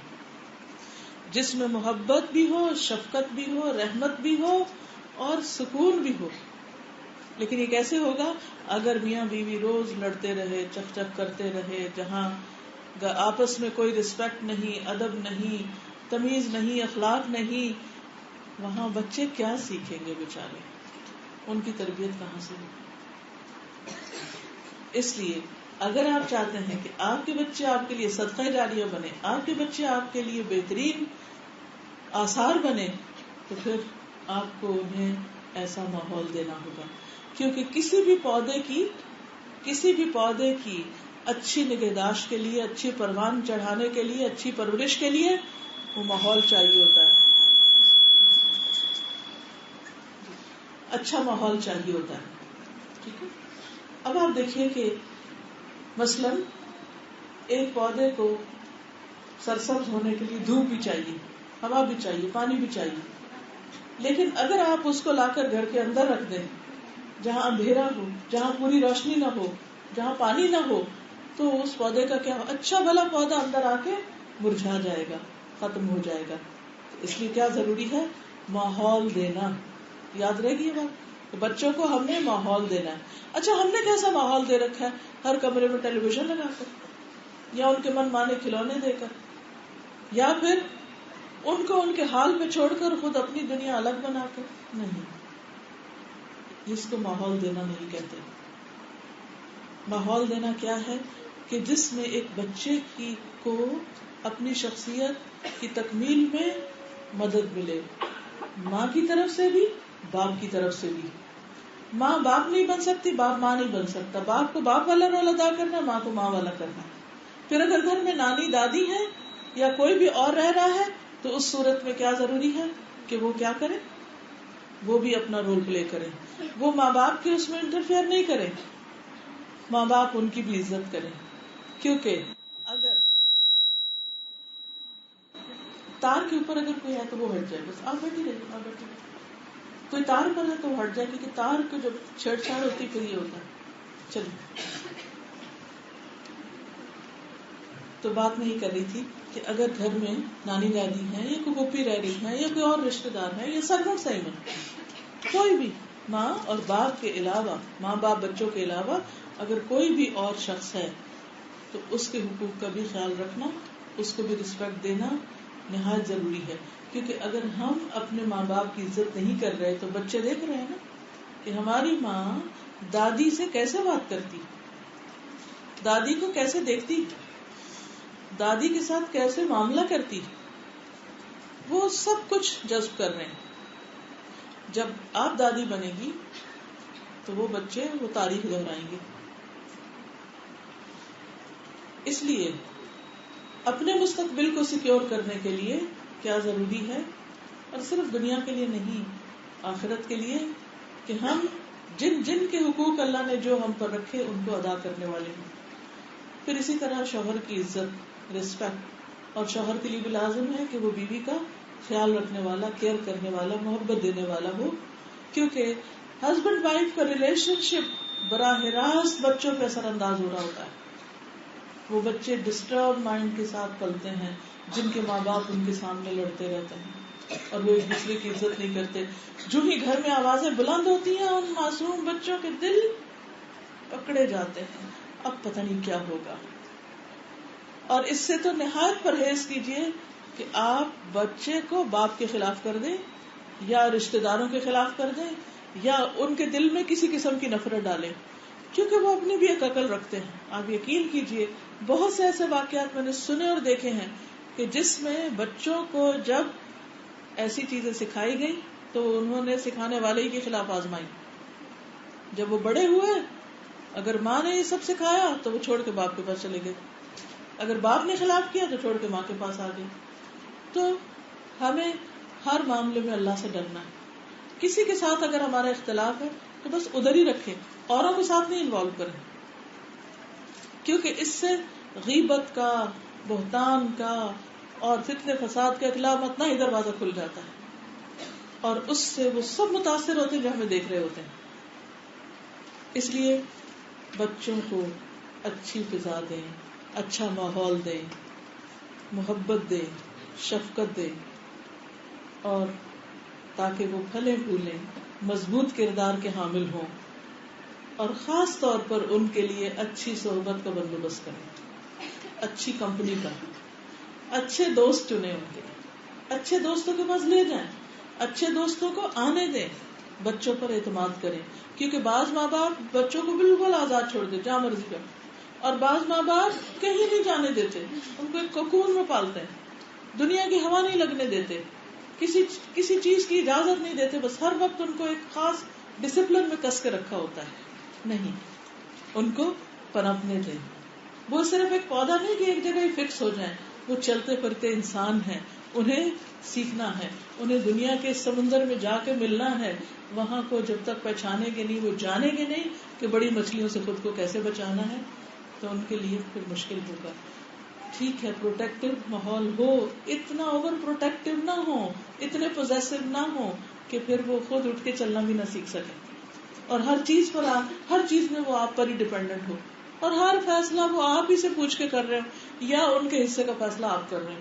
جس میں محبت بھی ہو، شفقت بھی ہو، رحمت بھی ہو اور سکون بھی ہو. لیکن یہ کیسے ہوگا؟ اگر میاں بیوی روز لڑتے رہے، چک چک کرتے رہے، جہاں آپس میں کوئی رسپیکٹ نہیں، ادب نہیں، تمیز نہیں، اخلاق نہیں، وہاں بچے کیا سیکھیں گے بیچارے؟ ان کی تربیت کہاں سے ہوگی؟ اس لیے اگر آپ چاہتے ہیں کہ آپ کے بچے آپ کے لیے صدقہ جاریہ بنے، آپ کے بچے آپ کے لیے بہترین آثار بنے، تو پھر آپ کو انہیں ایسا ماحول دینا ہوگا. کیونکہ کسی بھی پودے کی اچھی نگہداشت کے لیے، اچھی پروان چڑھانے کے لیے، اچھی پرورش کے لیے وہ ماحول چاہیے ہوتا ہے، اچھا ماحول چاہیے ہوتا ہے. ٹھیک ہے. اب آپ دیکھیے کہ مثلا ایک پودے کو سرسبز ہونے کے لیے دھوپ بھی چاہیے، ہوا بھی چاہیے، پانی بھی چاہیے. لیکن اگر آپ اس کو لا کر گھر کے اندر رکھ دیں، جہاں اندھیرا ہو، جہاں پوری روشنی نہ ہو، جہاں پانی نہ ہو، تو اس پودے کا کیا ہو؟ اچھا بھلا پودا اندر آ کے مرجھا جائے گا، ختم ہو جائے گا. اس لیے کیا ضروری ہے؟ ماحول دینا. یاد رہے گی یہ بات. تو بچوں کو ہم نے ماحول دینا ہے. اچھا ہم نے کیسا ماحول دے رکھا ہے؟ ہر کمرے میں ٹیلی ویژن لگا کر, یا ان کے من مانے کھلونے دے کر, یا پھر ان کو ان کے حال پہ چھوڑ کر خود اپنی دنیا الگ بنا کر. نہیں, جس کو ماحول دینا نہیں کہتے. ماحول دینا کیا ہے کہ جس میں ایک بچے کو اپنی شخصیت کی تکمیل میں مدد ملے, ماں کی طرف سے بھی باپ کی طرف سے بھی. ماں باپ نہیں بن سکتی, باپ ماں نہیں بن سکتا. باپ کو باپ والا رول ادا کرنا, ماں کو ماں والا کرنا. پھر اگر گھر میں نانی دادی ہے یا کوئی بھی اور رہ رہا ہے تو اس صورت میں کیا ضروری ہے کہ وہ کیا کرے, وہ بھی اپنا رول پلے کرے. وہ ماں باپ کے اس میں انٹرفیئر نہیں کرے, ماں باپ ان کی بھی عزت کرے. کیونکہ اگر تار کے اوپر اگر کوئی ہے تو وہ ہٹ جائے, بس آپ بیٹھی رہیے, آپ بیٹھی رہیے. کوئی تار پر ہے تو وہ ہٹ جائے, کیونکہ تار کو جب چھیڑ چھاڑ ہوتی پھر یہ ہوتا ہے. چلیے, تو بات میں یہ کر رہی تھی کہ اگر گھر میں نانی دادی ہے یا کوئی پھوپھی رہ رہی ہے یا کوئی اور رشتے دار ہے یا سگن صحیح میں کوئی بھی, ماں اور باپ کے علاوہ, ماں باپ بچوں کے علاوہ اگر کوئی بھی اور شخص ہے تو اس کے حقوق کا بھی خیال رکھنا, اس کو بھی رسپیکٹ دینا نہایت ضروری ہے. کیونکہ اگر ہم اپنے ماں باپ کی عزت نہیں کر رہے تو بچے دیکھ رہے ہیں نا کہ ہماری ماں دادی سے کیسے بات کرتی, دادی کو کیسے دیکھتی, دادی کے ساتھ کیسے معاملہ کرتی, وہ سب کچھ جذب کر رہے ہیں. جب آپ دادی بنے گی تو وہ بچے وہ تاریخ دہرائیں گے. اس لیے اپنے مستقبل کو سیکیور کرنے کے لیے کیا ضروری ہے, اور صرف دنیا کے لیے نہیں, آخرت کے لیے, کہ ہم جن جن کے حقوق اللہ نے جو ہم پر رکھے ان کو ادا کرنے والے ہیں. پھر اسی طرح شوہر کی عزت, رسپیکٹ, اور شوہر کے لیے بھی لازم ہے کہ وہ بیوی کا خیال رکھنے والا, کیئر کرنے والا, محبت دینے والا ہو. کیونکہ ہسبینڈ وائف کا ریلیشن شپ براہ راست بچوں پہ اثر انداز ہو رہا ہوتا ہے. وہ بچے ڈسٹرب مائنڈ کے ساتھ پلتے ہیں جن کے ماں باپ ان کے سامنے لڑتے رہتے ہیں اور وہ ایک دوسرے کی عزت نہیں کرتے. جو ہی گھر میں آوازیں بلند ہوتی ہیں ان معصوم بچوں کے دل پکڑے جاتے ہیں, اب پتہ نہیں کیا ہوگا. اور اس سے تو نہایت پرہیز کیجیے کہ آپ بچے کو باپ کے خلاف کر دیں یا رشتہ داروں کے خلاف کر دیں یا ان کے دل میں کسی قسم کی نفرت ڈالیں, کیونکہ وہ اپنی بھی ایک عقل رکھتے ہیں. آپ یقین کیجیے بہت سے ایسے واقعات میں نے سنے اور دیکھے ہیں کہ جس میں بچوں کو جب ایسی چیزیں سکھائی گئی تو انہوں نے سکھانے والے ہی کے خلاف آزمائی. جب وہ بڑے ہوئے, اگر ماں نے یہ سب سکھایا تو وہ چھوڑ کے باپ کے پاس چلے گئے, اگر باپ نے خلاف کیا تو چھوڑ کے ماں کے پاس آ گئے. تو ہمیں ہر معاملے میں اللہ سے ڈرنا ہے. کسی کے ساتھ اگر ہمارا اختلاف ہے تو بس ادھر ہی رکھیں, اوروں کے ساتھ نہیں انوالو کریں, کیونکہ اس سے غیبت کا, بہتان کا اور فتنہ فساد کا اطلاع اتنا ہی دروازہ کھل جاتا ہے, اور اس سے وہ سب متاثر ہوتے ہیں جو ہمیں دیکھ رہے ہوتے ہیں. اس لیے بچوں کو اچھی فضا دیں, اچھا ماحول دیں, محبت دیں, شفقت دیں, اور تاکہ وہ پھلیں پھولیں, مضبوط کردار کے حامل ہوں, اور خاص طور پر ان کے لیے اچھی صحبت کا بندوبست کریں, اچھی کمپنی کا, اچھے دوست چنیں, ان کے اچھے دوستوں کے پاس لے جائیں, اچھے دوستوں کو آنے دیں, بچوں پر اعتماد کریں. کیونکہ بعض ماں باپ بچوں کو بالکل آزاد چھوڑ دے جہاں مرضی کر, اور بعض ماں باپ کہیں نہیں جانے دیتے, ان کو ایک کوکون میں پالتے ہیں, دنیا کی ہوا نہیں لگنے دیتے, کسی چیز کی اجازت نہیں دیتے, بس ہر وقت ان کو ایک خاص ڈسپلن میں کس کے رکھا ہوتا ہے. نہیں, ان کو پنپنے دیں. وہ صرف ایک پودا نہیں کہ ایک جگہ ہی فکس ہو جائیں, وہ چلتے پھرتے انسان ہیں, انہیں سیکھنا ہے, انہیں دنیا کے سمندر میں جا کے ملنا ہے. وہاں کو جب تک پہچانیں گے نہیں, وہ جانیں گے نہیں کہ بڑی مچھلیوں سے خود کو کیسے بچانا ہے, تو ان کے لیے پھر مشکل ہوگا. ٹھیک ہے, پروٹیکٹیو ماحول ہو, اتنا اوور پروٹیکٹیو نہ ہو, اتنے پوزیسو نہ ہو کہ پھر وہ خود اٹھ کے چلنا بھی نہ سیکھ سکے, اور ہر چیز میں وہ آپ پر ہی ڈیپینڈنٹ ہو, اور ہر فیصلہ وہ آپ ہی سے پوچھ کے کر رہے ہو یا ان کے حصے کا فیصلہ آپ کر رہے ہو.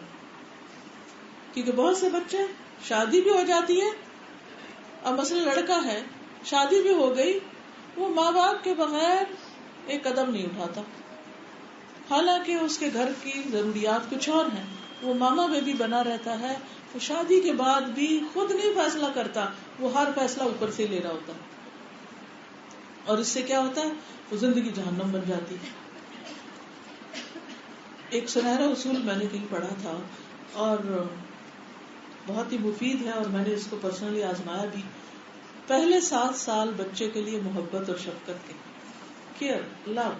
کیونکہ بہت سے بچے, شادی بھی ہو جاتی ہے, اب مثلا لڑکا ہے شادی بھی ہو گئی، وہ ماں باپ کے بغیر ایک قدم نہیں اٹھاتا، حالانکہ اس کے گھر کی ضروریات کچھ اور ہیں، وہ ماما بیبی بنا رہتا ہے، وہ شادی کے بعد بھی خود نہیں فیصلہ کرتا، وہ ہر فیصلہ اوپر سے لے رہا ہوتا ہے، اور اس سے کیا ہوتا ہے، وہ زندگی جہنم بن جاتی ہے۔ ایک سنہرا اصول میں نے کہیں پڑھا تھا اور بہت ہی مفید ہے، اور میں نے اس کو پرسنلی آزمایا بھی۔ پہلے 7 سال بچے کے لیے محبت اور شفقت کے، کیئر، لو،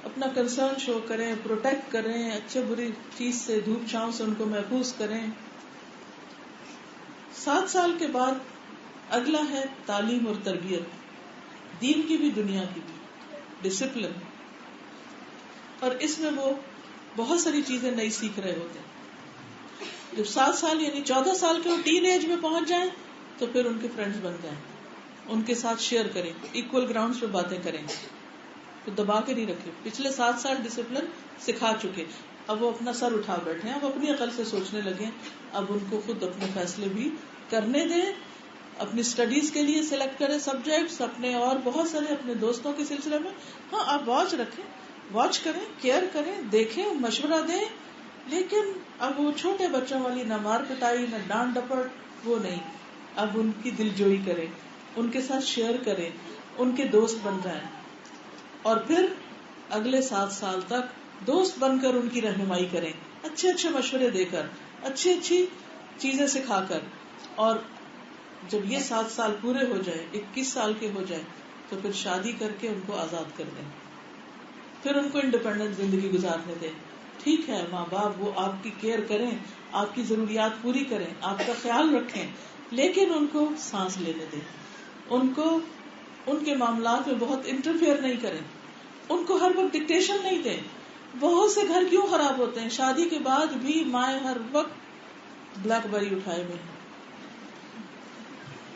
اپنا کنسرن شو کریں، پروٹیکٹ کریں، اچھے بری چیز سے، دھوپ چھاؤں سے ان کو محفوظ کریں۔ 7 سال کے بعد اگلا ہے تعلیم اور تربیت، دین کی بھی دنیا کی بھی، ڈسپلن، اور اس میں وہ بہت ساری چیزیں نئی سیکھ رہے ہوتے ہیں۔ جب 7 سال یعنی 14 سال کے وہ ٹین ایج میں پہنچ جائیں تو پھر ان کے فرینڈز بن جائیں، ان کے ساتھ شیئر کریں، ایکول گراؤنڈز پہ باتیں کریں، تو دبا کے نہیں رکھے۔ پچھلے 7 سال ڈسپلن سکھا چکے، اب وہ اپنا سر اٹھا بیٹھے ہیں، اب اپنی عقل سے سوچنے لگے، اب ان کو خود اپنے فیصلے بھی کرنے دیں، اپنی اسٹڈیز کے لیے سلیکٹ کریں سبجیکٹس، اپنے اور بہت سارے اپنے دوستوں کے سلسلے میں۔ ہاں آپ واچ رکھیں، واچ کریں، کیئر کریں، دیکھیں، مشورہ دیں، لیکن اب وہ چھوٹے بچوں والی نہ مار پٹائی نہ ڈانٹ ڈپٹ وہ نہیں، اب ان کی دلجوئی کریں، ان کے ساتھ شیئر کریں، ان کے دوست بن جائیں، اور پھر اگلے 7 سال تک دوست بن کر ان کی رہنمائی کریں، اچھے اچھے مشورے دے کر، اچھی اچھی چیزیں سکھا کر، اور جب یہ 7 سال پورے ہو جائے، 21 سال کے ہو جائے، تو پھر شادی کر کے ان کو آزاد کر دیں، پھر ان کو انڈیپینڈنٹ زندگی گزارنے دیں۔ ٹھیک ہے ماں باپ وہ آپ کی کیئر کریں، آپ کی ضروریات پوری کریں، آپ کا خیال رکھیں، لیکن ان کو سانس لینے دیں، ان کو ان کے معاملات میں بہت انٹرفیئر نہیں کریں، ان کو ہر وقت ڈکٹیشن نہیں دیں۔ بہت سے گھر کیوں خراب ہوتے ہیں؟ شادی کے بعد بھی مائیں ہر وقت بلیک بیری اٹھائے ہوئے ہیں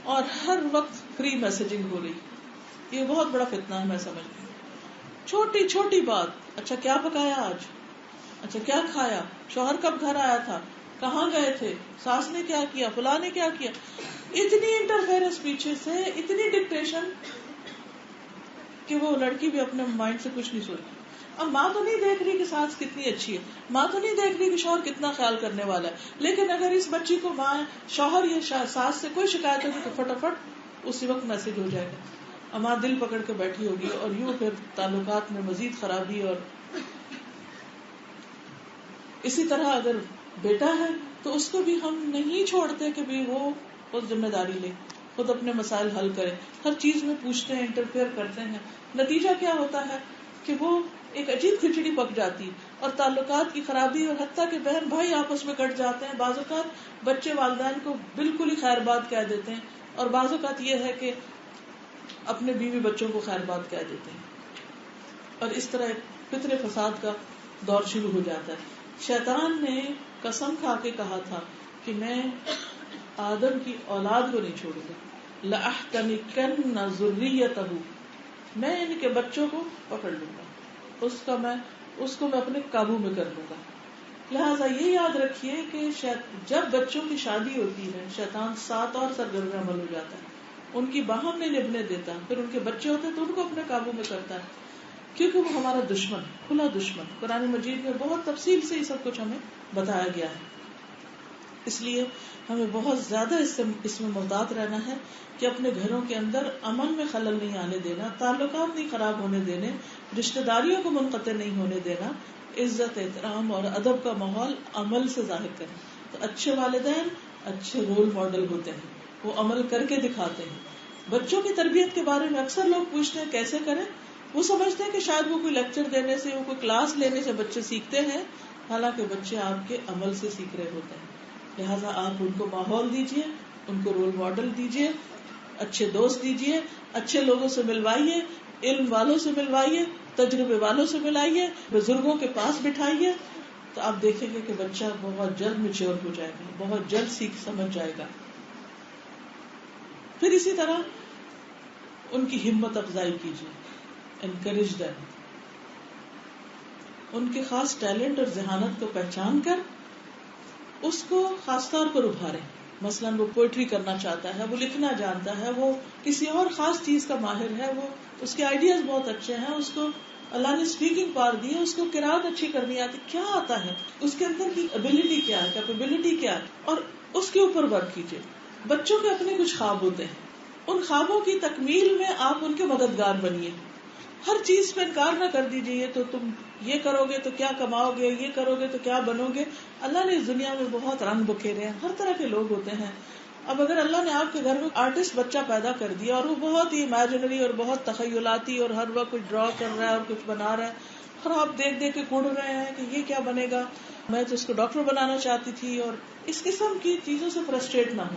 اور ہر وقت فری میسجنگ ہو رہی، یہ بہت بڑا فتنہ ہے۔ میں سمجھتی ہوں چھوٹی چھوٹی بات، اچھا کیا پکایا آج، اچھا کیا کھایا، شوہر کب گھر آیا تھا، کہاں گئے تھے، ساس نے کیا کیا، فلاں نے کیا کیا، اتنی انٹرفیئرنس پیچھے سے، اتنی ڈکٹیشن کہ وہ لڑکی بھی اپنے مائنڈ سے کچھ نہیں سوچتی۔ اب ماں تو نہیں دیکھ رہی کہ ساس کتنی اچھی ہے، ماں تو نہیں دیکھ رہی کہ شوہر کتنا خیال کرنے والا ہے، لیکن اگر اس بچی کو ماں، شوہر یا ساس سے کوئی شکایت ہوگی تو فٹافٹ اسی وقت میسج ہو جائے گا، اب ماں دل پکڑ کے بیٹھی ہوگی، اور یوں پھر تعلقات میں مزید خرابی۔ اور اسی طرح اگر بیٹا ہے تو اس کو بھی ہم نہیں چھوڑتے کہ بھی وہ خود ذمہ داری لے، خود اپنے مسائل حل کرے، ہر چیز میں پوچھتے ہیں، انٹرفیئر کرتے ہیں۔ نتیجہ کیا ہوتا ہے کہ وہ ایک عجیب کھچڑی پک جاتی، اور تعلقات کی خرابی، اور حتیٰ کہ بہن بھائی آپس میں کٹ جاتے ہیں۔ بعض اوقات بچے والدین کو بالکل ہی خیر بات کہہ دیتے ہیں، اور بعض اوقات یہ ہے کہ اپنے بیوی بچوں کو خیر بات کہہ دیتے ہیں، اور اس طرح ایک فطرے فساد کا دور شروع ہو جاتا ہے۔ شیطان نے قسم کھا کے کہا تھا کہ میں آدم کی اولاد کو نہیں چھوڑوں گا، لَأَحْتَنِكَنَّ ذُرِّيَّتَهُ، میں ان کے بچوں کو پکڑ لوں گا، اس کو میں اپنے قابو میں کر لوں گا۔ لہٰذا یہ یاد رکھیے کہ جب بچوں کی شادی ہوتی ہے، شیطان 7 اور سرگرم عمل ہو جاتا ہے، ان کی باہم نہیں نبھنے دیتا، پھر ان کے بچے ہوتے ہیں تو ان کو اپنے قابو میں کرتا ہے، کیونکہ وہ ہمارا دشمن، کھلا دشمن۔ قرآن مجید میں بہت تفصیل سے یہ سب کچھ ہمیں بتایا گیا ہے، اس لیے ہمیں بہت زیادہ اس میں محتاط رہنا ہے کہ اپنے گھروں کے اندر امن میں خلل نہیں آنے دینا، تعلقات نہیں خراب ہونے دینے، رشتہ داریوں کو منقطع نہیں ہونے دینا، عزت، احترام اور ادب کا ماحول عمل سے ظاہر کریں۔ تو اچھے والدین اچھے رول ماڈل ہوتے ہیں، وہ عمل کر کے دکھاتے ہیں۔ بچوں کی تربیت کے بارے میں اکثر لوگ پوچھتے ہیں کیسے کریں، وہ سمجھتے ہیں کہ شاید وہ کوئی لیکچر دینے سے، وہ کوئی کلاس لینے سے بچے سیکھتے ہیں، حالانکہ بچے آپ کے عمل سے سیکھ رہے ہوتے ہیں۔ لہٰذا آپ ان کو ماحول دیجیے، ان کو رول ماڈل دیجیے، اچھے دوست دیجیے، اچھے لوگوں سے ملوائیے، علم والوں سے ملوائیے، تجربے والوں سے ملائیے، بزرگوں کے پاس بٹھائیے، تو آپ دیکھیں گے کہ بچہ بہت جلد میچور ہو جائے گا، بہت جلد سیکھ سمجھ جائے گا۔ پھر اسی طرح ان کی ہمت افزائی کیجیے، انکریج دیم، ان کے خاص ٹیلنٹ اور ذہانت کو پہچان کر اس کو خاص طور پر ابھاریں۔ مثلاً وہ پوئٹری کرنا چاہتا ہے, وہ لکھنا جانتا ہے, وہ کسی اور خاص چیز کا ماہر ہے, وہ اس کے آئیڈیاز بہت اچھے ہیں, اس کو اللہ نے اسپیکنگ پاور دی ہے, اس کو قرات اچھی کرنی آتی, کیا آتا ہے, اس کے اندر کی ابیلٹی کیا ہے, کیپیبلٹی کیا ہے, اور اس کے اوپر ورک کیجیے. بچوں کے اپنے کچھ خواب ہوتے ہیں, ان خوابوں کی تکمیل میں آپ ان کے مددگار بنیے. ہر چیز پہ انکار نہ کر دیجیے, تو تم یہ کرو گے تو کیا کماؤ گے, یہ کرو گے تو کیا بنو گے. اللہ نے اس دنیا میں بہت رنگ بکھیرے ہیں, ہر طرح کے لوگ ہوتے ہیں. اب اگر اللہ نے آپ کے گھر میں آرٹسٹ بچہ پیدا کر دیا اور وہ بہت ہی امیجنری اور بہت تخیلاتی اور ہر وقت کچھ ڈرا کر رہا ہے اور کچھ بنا رہا ہے, اور آپ دیکھ دیکھ کے کڑ رہے ہیں کہ یہ کیا بنے گا, میں تو اس کو ڈاکٹر بنانا چاہتی تھی, اور اس قسم کی چیزوں سے فرسٹریٹ نہ ہو.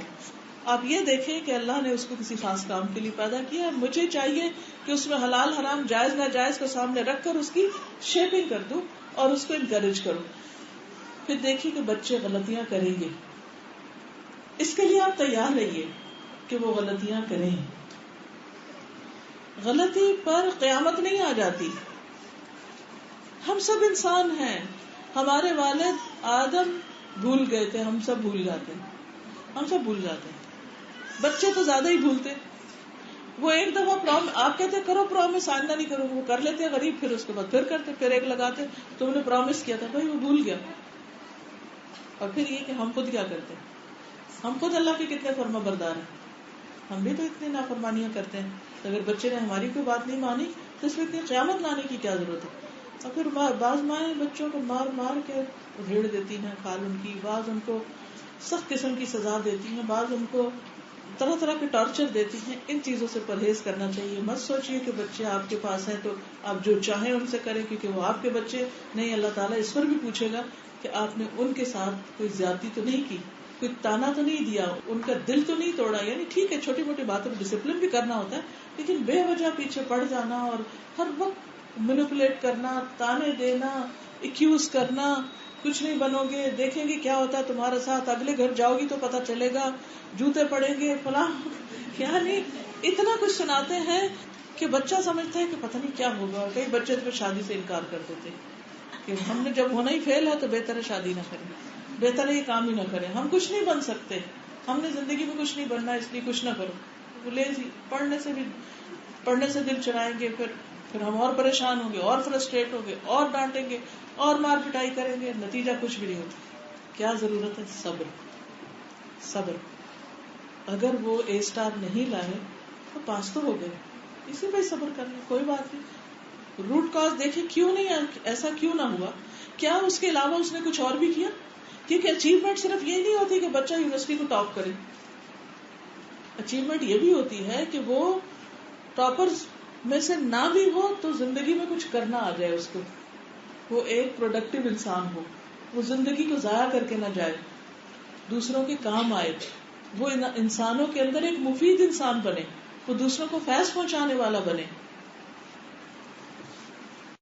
آپ یہ دیکھیں کہ اللہ نے اس کو کسی خاص کام کے لیے پیدا کیا ہے, مجھے چاہیے کہ اس میں حلال حرام جائز ناجائز کو سامنے رکھ کر اس کی شیپنگ کر دوں اور اس کو انکریج کروں. پھر دیکھیے کہ بچے غلطیاں کریں گے, اس کے لیے آپ تیار رہیے کہ وہ غلطیاں کریں. غلطی پر قیامت نہیں آ جاتی. ہم سب انسان ہیں, ہمارے والد آدم بھول گئے تھے, ہم سب بھول جاتے ہیں, ہم سب بھول جاتے ہیں. بچے تو زیادہ ہی بھولتے. وہ ایک دفعہ آپ کہتے کرو پرومس, آئندہ نہیں کرو, وہ کر لیتے غریب, پھر اس کے بعد پھر کرتے, پھر ایک لگاتے تم نے پرومس کیا تھا, بھائی وہ بھول گیا. اور پھر یہ کہ ہم خود کیا کرتے ہیں, ہم خود اللہ کے کتنے فرما بردار ہیں, ہم بھی تو اتنی نافرمانیاں کرتے ہیں. اگر بچے نے ہماری کوئی بات نہیں مانی تو اس میں اتنی قیامت لانے کی کیا ضرورت ہے. اور پھر بعض مائیں بچوں کو مار مار کے ریڑھ دیتی ہیں کھال ان کی, بعض ان کو سخت قسم کی سزا دیتی ہیں, بعض ان کو طرح طرح کے ٹارچر دیتی ہیں. ان چیزوں سے پرہیز کرنا چاہیے. مت سوچیے کہ بچے آپ کے پاس ہیں تو آپ جو چاہیں ان سے کریں, کیونکہ وہ آپ کے بچے نہیں. اللہ تعالیٰ اس پر بھی پوچھے گا کہ آپ نے ان کے ساتھ کوئی زیادتی تو نہیں کی, کوئی تانا تو نہیں دیا, ان کا دل تو نہیں توڑا. یعنی ٹھیک ہے چھوٹی موٹی باتوں میں ڈسپلن بھی کرنا ہوتا ہے, لیکن بے وجہ پیچھے پڑ جانا اور ہر وقت مینیپولیٹ کرنا, تانے دینا, ایکیوز کرنا, کچھ نہیں بنو گے, دیکھیں گے کیا ہوتا ہے تمہارے ساتھ, اگلے گھر جاؤ گی تو پتہ چلے گا, جوتے پڑیں گے فلاں, یعنی اتنا کچھ سناتے ہیں کہ بچہ سمجھتا ہے کہ پتہ نہیں کیا ہوگا. کئی بچے تو شادی سے انکار کر دیتے کہ ہم نے جب ہونا ہی فیل ہے تو بہتر ہے شادی نہ کریں, بہتر ہے یہ کام ہی نہ کریں, ہم کچھ نہیں بن سکتے, ہم نے زندگی میں کچھ نہیں بننا, اس لیے کچھ نہ کرو. لیزی, پڑھنے سے دل چرائیں گے, پھر ہم اور پریشان ہوں گے, اور فرسٹریٹ ہوں گے, اور ڈانٹیں گے, اور مار پٹائی کریں گے, نتیجہ کچھ بھی نہیں ہوتا. کیا ضرورت ہے؟ صبر. اگر وہ A* نہیں لائے تو پاس تو ہو گئے, اسی پہ صبر کر لیں, کوئی بات نہیں. روٹ کاز دیکھیں کیوں نہیں ایسا کیوں نہ ہوا, کیا اس کے علاوہ اس نے کچھ اور بھی کیا. کیونکہ اچیومنٹ صرف یہ نہیں ہوتی کہ بچہ یونیورسٹی کو ٹاپ کرے, اچیومنٹ یہ بھی ہوتی ہے کہ وہ ٹاپرز میں سے نہ بھی ہو تو زندگی میں کچھ کرنا آ جائے اس کو, وہ ایک پروڈکٹیو انسان ہو, وہ زندگی کو ضائع کر کے نہ جائے, دوسروں کے کام آئے, وہ انسانوں کے اندر ایک مفید انسان بنے, وہ دوسروں کو فیض پہنچانے والا بنے.